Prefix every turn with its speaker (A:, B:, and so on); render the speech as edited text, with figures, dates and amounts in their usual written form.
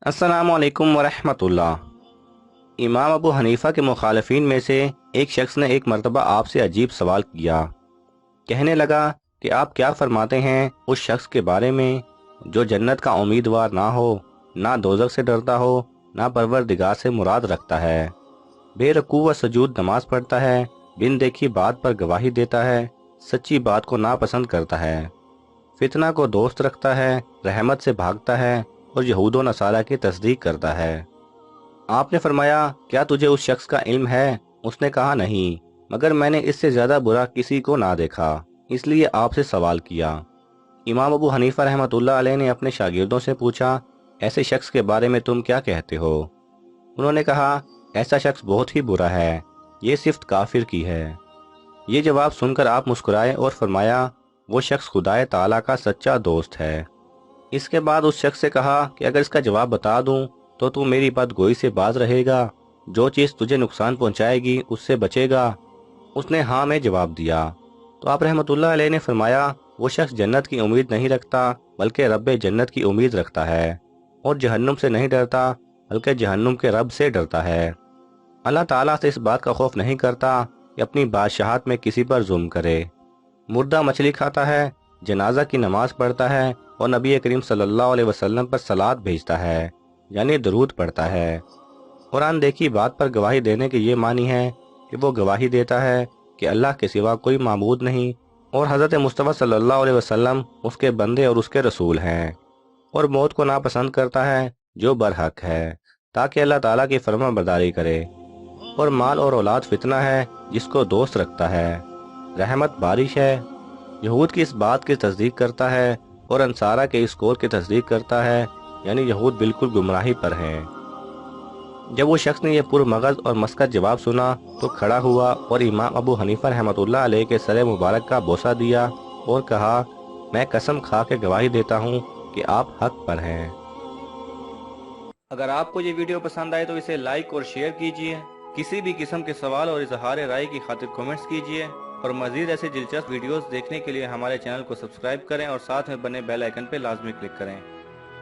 A: अस्सलामु अलैकुम वरहमतुल्लाह। इमाम अबू हनीफ़ा के मुखालिफिन में से एक शख्स ने एक मरतबा आपसे अजीब सवाल किया। कहने लगा कि आप क्या फरमाते हैं उस शख्स के बारे में जो जन्नत का उम्मीदवार ना हो, ना दोज़ख से डरता हो, ना परवरदिगार से मुराद रखता है, बेरकू व सजूद नमाज पढ़ता है, बिन देखी बात पर गवाही देता है, सच्ची बात को नापसंद करता है, फितना को दोस्त रखता है, रहमत से भागता है और यहूद व नसारा की तस्दीक करता है। आपने फरमाया, क्या तुझे उस शख्स का इल्म है? उसने कहा, नहीं, मगर मैंने इससे ज़्यादा बुरा किसी को ना देखा, इसलिए आपसे सवाल किया। इमाम अबू हनीफा रहमतुल्लाह अलैह ने अपने शागिर्दों से पूछा, ऐसे शख्स के बारे में तुम क्या कहते हो? उन्होंने कहा, ऐसा शख्स बहुत ही बुरा है, ये सिफ्त काफिर की है। ये जवाब सुनकर आप मुस्कुराए और फरमाया, वो शख्स खुदाए ताला का सच्चा दोस्त है। इसके बाद उस शख्स से कहा कि अगर इसका जवाब बता दूं तो तू मेरी बदगोई से बाज रहेगा, जो चीज़ तुझे नुकसान पहुंचाएगी उससे बचेगा। उसने हाँ में जवाब दिया। तो आप रहमतुल्लाह अलैह ने फरमाया, वो शख्स जन्नत की उम्मीद नहीं रखता बल्कि रब जन्नत की उम्मीद रखता है, और जहन्नुम से नहीं डरता बल्कि जहन्नुम के रब से डरता है। अल्लाह ताला से इस बात का खौफ नहीं करता कि अपनी बादशाहत में किसी पर जुल्म करे। मुर्दा मछली खाता है, जनाजा की नमाज पढ़ता है और नबी करीम सल्लल्लाहु अलैहि वसल्लम पर सलात भेजता है, यानी दरूद पढ़ता है। और अनदेखी बात पर गवाही देने के ये मानी है कि वो गवाही देता है कि अल्लाह के सिवा कोई माबूद नहीं और हज़रत मुस्तफ़ा सल्लल्लाहु अलैहि वसल्लम उसके बंदे और उसके रसूल हैं, और मौत को नापसंद करता है जो बरहक है, ताकि अल्लाह ताला की फरमाबरदारी करे। और माल और औलाद फितना है जिसको दोस्त रखता है, रहमत बारिश है। यहूद की इस बात की तस्दीक करता है और अंसारा के इस कौल की तस्दीक करता है, यानी यहूद बिल्कुल गुमराही पर हैं। जब वो शख्स ने यह पुरमगज़ और मस्कत जवाब सुना तो खड़ा हुआ और इमाम अबू हनीफा रहमतुल्लाह अलैह के सर मुबारक का बोसा दिया और कहा, मैं कसम खा के गवाही देता हूँ कि आप हक पर हैं। अगर आपको ये वीडियो पसंद आए तो इसे लाइक और शेयर कीजिए। किसी भी किस्म के सवाल और इजहार राय की खातिर कमेंट्स कीजिए, और मज़ीद ऐसे दिलचस्प वीडियोस देखने के लिए हमारे चैनल को सब्सक्राइब करें और साथ में बने बेल आइकन पर लाजमी क्लिक करें।